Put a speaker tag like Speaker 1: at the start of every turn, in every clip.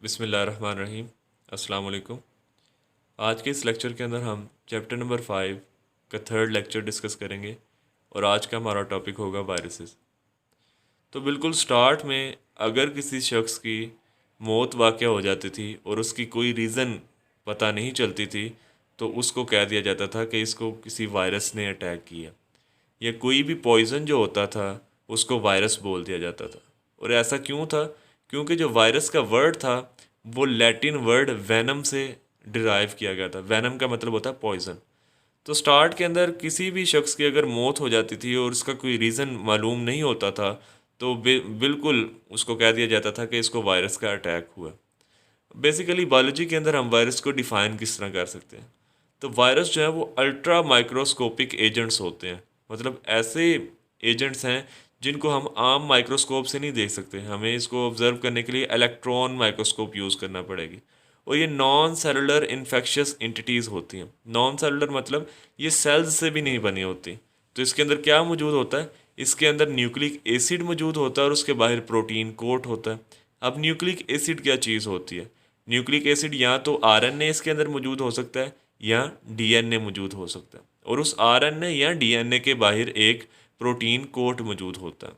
Speaker 1: बिस्मिल्लाहिर्रहमानिर्रहीम। अस्सलाम वालेकुम। आज के इस लेक्चर के अंदर हम चैप्टर नंबर 5 का थर्ड लेक्चर डिस्कस करेंगे और आज का हमारा टॉपिक होगा वायरसेस। तो बिल्कुल स्टार्ट में अगर किसी शख्स की मौत वाक़या हो जाती थी और उसकी कोई रीज़न पता नहीं चलती थी तो उसको कह दिया जाता था कि इसको किसी वायरस ने अटैक किया, या कोई भी पॉइज़न जो होता था उसको वायरस बोल दिया जाता था। और ऐसा क्यों था? क्योंकि जो वायरस का वर्ड था वो लैटिन वर्ड वेनम से डिराइव किया गया था। वेनम का मतलब होता है पॉइज़न। तो स्टार्ट के अंदर किसी भी शख्स की अगर मौत हो जाती थी और उसका कोई रीज़न मालूम नहीं होता था तो बिल्कुल उसको कह दिया जाता था कि इसको वायरस का अटैक हुआ। बेसिकली बायोलॉजी के अंदर हम वायरस को डिफ़ाइन किस तरह कर सकते हैं? तो वायरस जो है वो अल्ट्रा माइक्रोस्कोपिक एजेंट्स होते हैं। मतलब ऐसे एजेंट्स हैं जिनको हम आम माइक्रोस्कोप से नहीं देख सकते। हमें इसको ऑब्जर्व करने के लिए इलेक्ट्रॉन माइक्रोस्कोप यूज़ करना पड़ेगी। और ये नॉन सेलुलर इन्फेक्शियस एंटिटीज़ होती हैं। नॉन सेलुलर मतलब ये सेल्स से भी नहीं बनी होती। तो इसके अंदर क्या मौजूद होता है? इसके अंदर न्यूक्लिक एसिड मौजूद होता है और उसके बाहर प्रोटीन कोट होता है। अब न्यूक्लिक एसिड क्या चीज़ होती है? न्यूक्लिक एसिड या तो आरएनए इसके अंदर मौजूद हो सकता है या डीएनए मौजूद हो सकता है, और उस आरएनए या डीएनए के बाहर एक प्रोटीन कोट मौजूद होता है।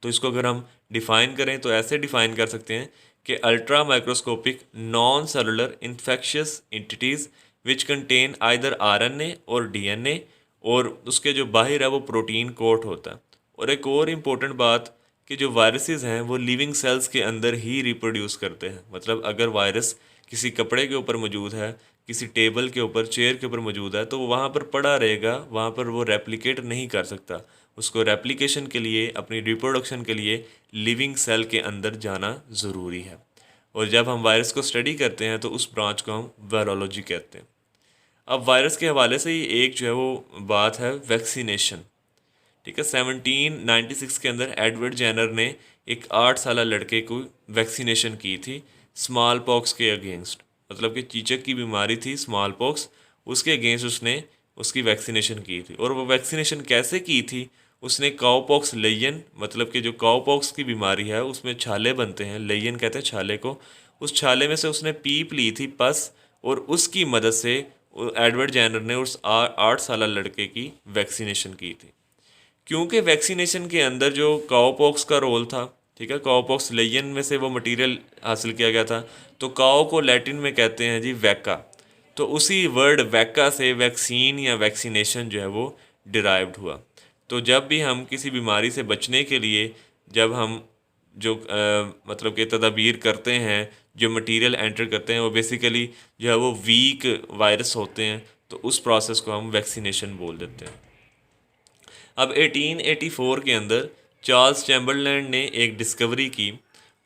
Speaker 1: तो इसको अगर हम डिफाइन करें तो ऐसे डिफाइन कर सकते हैं कि ultra microscopic non cellular infectious entities which contain either RNA और डीएनए, और उसके जो बाहर है वो प्रोटीन कोट होता है। और एक और इम्पोर्टेंट बात कि जो वायरसेस हैं वो लिविंग सेल्स के अंदर ही रिप्रोड्यूस करते हैं। मतलब अगर वायरस किसी कपड़े के ऊपर मौजूद है, किसी टेबल के ऊपर, चेयर के ऊपर मौजूद है, तो वो वहाँ पर पड़ा रहेगा, वहाँ पर वो रेप्लिकेट नहीं कर सकता। उसको रेप्लिकेशन के लिए, अपनी रिप्रोडक्शन के लिए लिविंग सेल के अंदर जाना ज़रूरी है। और जब हम वायरस को स्टडी करते हैं तो उस ब्रांच को हम वायरोलॉजी कहते हैं। अब वायरस के हवाले से ही एक जो है वो बात है वैक्सीनेशन। ठीक है, 1796 के अंदर एडवर्ड जेनर ने एक 8 साल लड़के को वैक्सीनेशन की थी स्मॉल पॉक्स के अगेंस्ट। मतलब कि चीचक की बीमारी थी स्मॉल पॉक्स, उसके अगेंस्ट उसने उसकी वैक्सीनेशन की थी। और वो वैक्सीनेशन कैसे की थी? उसने काउपॉक्स लेयन, मतलब कि जो काउपॉक्स की बीमारी है उसमें छाले बनते हैं, लेयन कहते हैं छाले को, उस छाले में से उसने पीप ली थी, पस, और उसकी मदद से एडवर्ड जेनर ने उस 8 साल लड़के की वैक्सीनेशन की थी। क्योंकि वैक्सीनेशन के अंदर जो काओपॉक्स का रोल था, ठीक है, काओपॉक्स लेयन में से वो मटेरियल हासिल किया गया था, तो काओ को लैटिन में कहते हैं जी वैका। तो उसी वर्ड वैका से वैक्सीन या वैक्सीनेशन जो है वो डिराइव्ड हुआ। तो जब भी हम किसी बीमारी से बचने के लिए, जब हम जो मतलब कि तदाबीर करते हैं, जो मटेरियल एंटर करते हैं, वो बेसिकली जो है वो वीक वायरस होते हैं, तो उस प्रोसेस को हम वैक्सीनेशन बोल देते हैं। अब 1884 के अंदर चार्ल्स चैम्बरलैंड ने एक डिस्कवरी की।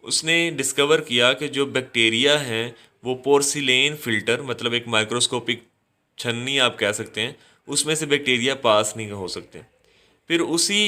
Speaker 1: उसने डिस्कवर किया कि जो बैक्टीरिया हैं वो पोर्सिलेन फ़िल्टर, मतलब एक माइक्रोस्कोपिक छन्नी आप कह सकते हैं, उसमें से बैक्टीरिया पास नहीं हो सकते। फिर उसी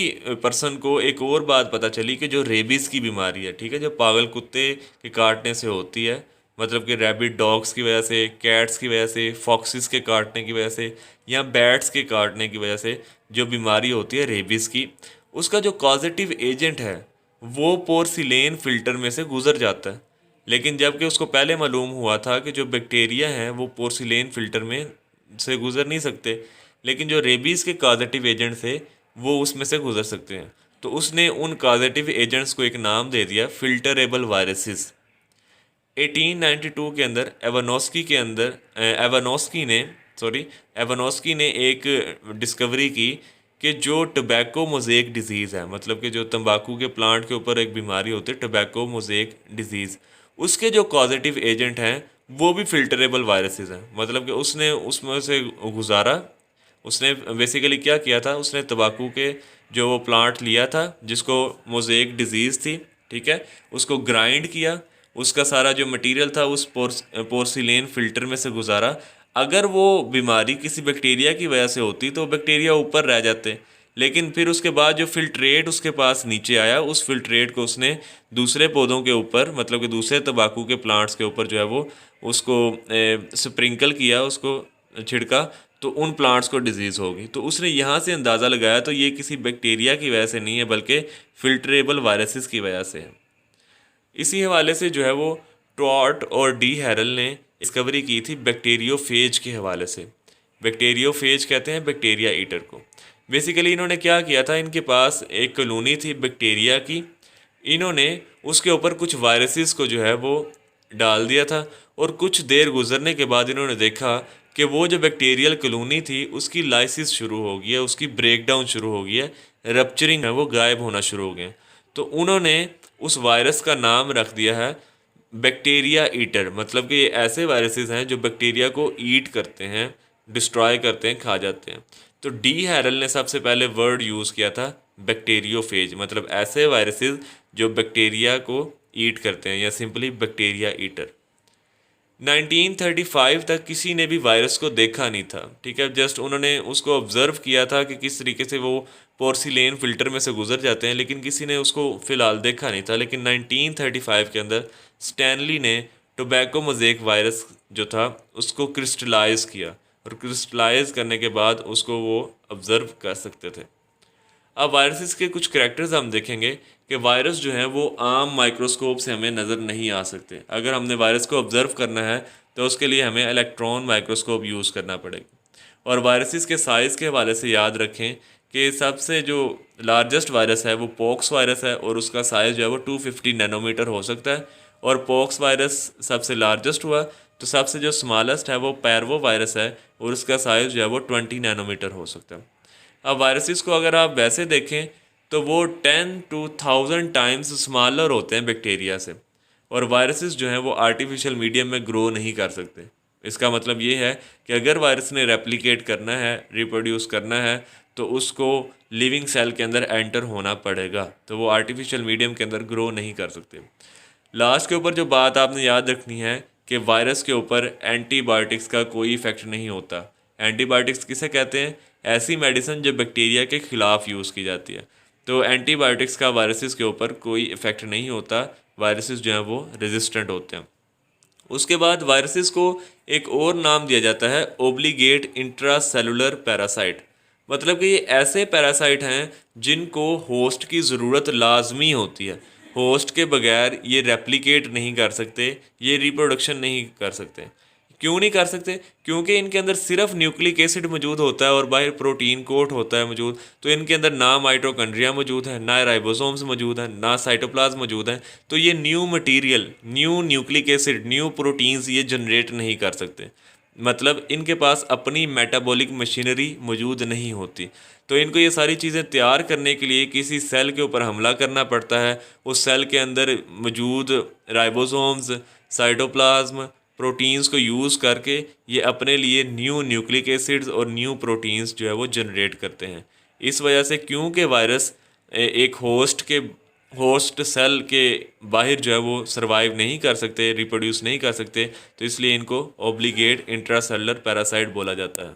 Speaker 1: पर्सन को एक और बात पता चली कि जो रेबीज़ की बीमारी है, ठीक है, जो पागल कुत्ते के काटने से होती है, मतलब कि रैबिट डॉग्स की वजह से, कैट्स की वजह से, फॉक्सिस के काटने की वजह से, या बैट्स के काटने की वजह से जो बीमारी होती है रेबीज़ की, उसका जो कॉजेटिव एजेंट है वो पोर्सिलेन फ़िल्टर में से गुजर जाता है। लेकिन जबकि उसको पहले मालूम हुआ था कि जो बैक्टीरिया हैं वो पोर्सिलेन फ़िल्टर में से गुजर नहीं सकते, लेकिन जो रेबीज़ के कॉजेटिव एजेंट थे वो उसमें से गुजर सकते हैं। तो उसने उन कॉजेटिव एजेंट्स को एक नाम दे दिया फिल्टरेबल वायरसेस। 1892 के अंदर एवानोस्की ने एक डिस्कवरी की कि जो टोबैको मोज़ेक डिज़ीज़ है, मतलब कि जो तंबाकू के प्लांट के ऊपर एक बीमारी होती है टोबैको मोज़ेक डिज़ीज़, उसके जो कॉजेटिव एजेंट हैं वो भी फिल्टरेबल वायरसेस हैं। मतलब कि उसने उसमें से गुजारा। उसने बेसिकली क्या किया था, उसने तंबाकू के जो वो प्लांट लिया था जिसको मोज़ेक डिज़ीज़ थी, ठीक है, उसको ग्राइंड किया, उसका सारा जो मटेरियल था उस पोर्सिलेन फ़िल्टर में से गुजारा। अगर वो बीमारी किसी बैक्टीरिया की वजह से होती तो बैक्टीरिया ऊपर रह जाते, लेकिन फिर उसके बाद जो फ़िल्ट्रेट उसके पास नीचे आया, उस फ़िल्ट्रेट को उसने दूसरे पौधों के ऊपर, मतलब कि दूसरे तंबाकू के प्लांट्स के ऊपर जो है वो उसको स्प्रिंकल किया, उसको छिड़का, तो उन प्लांट्स को डिजीज़ होगी। तो उसने यहाँ से अंदाज़ा लगाया तो ये किसी बैक्टीरिया की वजह से नहीं है बल्कि फिल्टरेबल वायरसेस की वजह से है। इसी हवाले से जो है वो ट्रॉट और डी हैरल ने डिस्कवरी की थी बैक्टीरियोफेज के हवाले से। बैक्टीरियोफेज कहते हैं बैक्टीरिया ईटर को। बेसिकली इन्होंने क्या किया था, इनके पास एक कॉलोनी थी बैक्टीरिया की, इन्होंने उसके ऊपर कुछ वायरसेस को जो है वो डाल दिया था, और कुछ देर गुजरने के बाद इन्होंने देखा कि वो जो बैक्टीरियल कॉलोनी थी उसकी लाइसिस शुरू हो गई है, उसकी ब्रेकडाउन शुरू हो गई है, रप्चरिंग है वो गायब होना शुरू हो गए। तो उन्होंने उस वायरस का नाम रख दिया है बैक्टीरिया ईटर। मतलब कि ये ऐसे वायरसेस हैं जो बैक्टीरिया को ईट करते हैं, डिस्ट्रॉय करते हैं, खा जाते हैं। तो डी हैरल ने सबसे पहले वर्ड यूज़ किया था बैक्टीरियोफेज, मतलब ऐसे वायरसेस जो बैक्टीरिया को ईट करते हैं, या सिंपली बैक्टीरिया ईटर। 1935 तक किसी ने भी वायरस को देखा नहीं था, ठीक है, जस्ट उन्होंने उसको ऑब्जर्व किया था कि किस तरीके से वो पोर्सिलेन फिल्टर में से गुजर जाते हैं, लेकिन किसी ने उसको फ़िलहाल देखा नहीं था। लेकिन 1935 के अंदर स्टैनली ने टोबैको मोज़ेक वायरस जो था उसको क्रिस्टलाइज किया, और क्रिस्टलाइज करने के बाद उसको वो ऑब्ज़र्व कर सकते थे। अब वायरसेस के कुछ करैक्टर्स हम देखेंगे कि वायरस जो है वो आम माइक्रोस्कोप से हमें नज़र नहीं आ सकते। अगर हमने वायरस को ऑब्ज़र्व करना है तो उसके लिए हमें इलेक्ट्रॉन माइक्रोस्कोप यूज़ करना पड़ेगा। और वायरसेस के साइज़ के हवाले से याद रखें कि सबसे जो लार्जेस्ट वायरस है वो पॉक्स वायरस है, और उसका साइज़ जो है वो 250 नैनोमीटर हो सकता है। और पॉक्स वायरस सबसे लार्जेस्ट हुआ तो सबसे जो स्मॉलेस्ट है वो पैरवो वायरस है, और उसका साइज़ जो है वो 20 नैनोमीटर हो सकता है। अब वायरसेस को अगर आप वैसे देखें तो वो 10 to 1000 टाइम्स स्मॉलर होते हैं बैक्टीरिया से, और वायरसेस जो हैं वो आर्टिफिशियल मीडियम में ग्रो नहीं कर सकते। इसका मतलब ये है कि अगर वायरस ने रेप्लिकेट करना है, रिप्रोड्यूस करना है, तो उसको लिविंग सेल के अंदर एंटर होना पड़ेगा, तो वो आर्टिफिशियल मीडियम के अंदर ग्रो नहीं कर सकते। लास्ट के ऊपर जो बात आपने याद रखनी है कि वायरस के ऊपर एंटीबायोटिक्स का कोई इफेक्ट नहीं होता। एंटीबायोटिक्स किसे कहते हैं? ऐसी मेडिसिन जो बैक्टीरिया के ख़िलाफ़ यूज़ की जाती है। तो एंटीबायोटिक्स का वायरसेस के ऊपर कोई इफेक्ट नहीं होता, वायरसेस जो हैं वो रेजिस्टेंट होते हैं। उसके बाद वायरसेस को एक और नाम दिया जाता है ओब्लिगेट इंट्रासेलुलर पैरासाइट। मतलब कि ये ऐसे पैरासाइट हैं जिनको होस्ट की ज़रूरत लाजमी होती है। होस्ट के बगैर ये रेप्लिकेट नहीं कर सकते, ये रिप्रोडक्शन नहीं कर सकते। क्यों नहीं कर सकते? क्योंकि इनके अंदर सिर्फ न्यूक्लिक एसिड मौजूद होता है और बाहर प्रोटीन कोट होता है मौजूद। तो इनके अंदर ना माइटोकॉन्ड्रिया मौजूद है, ना राइबोसोम्स मौजूद हैं, ना साइटोप्लाज्म मौजूद हैं। तो ये new material, new nucleic acid, new proteins ये जनरेट नहीं कर सकते। मतलब इनके पास अपनी मेटाबॉलिक मशीनरी मौजूद नहीं होती। तो इनको ये सारी चीज़ें तैयार करने के लिए किसी सेल के ऊपर हमला करना पड़ता है। उस सेल के अंदर मौजूद राइबोसोम्स, साइटोप्लाज्म, प्रोटीन्स को यूज़ करके ये अपने लिए न्यू न्यूक्लिक एसिड्स और न्यू प्रोटीन्स जो है वो जनरेट करते हैं। इस वजह से क्योंकि वायरस एक होस्ट सेल के बाहर जो है वो सरवाइव नहीं कर सकते, रिप्रोड्यूस नहीं कर सकते, तो इसलिए इनको ऑब्लिगेट इंट्रासेलुलर पैरासाइट बोला जाता है।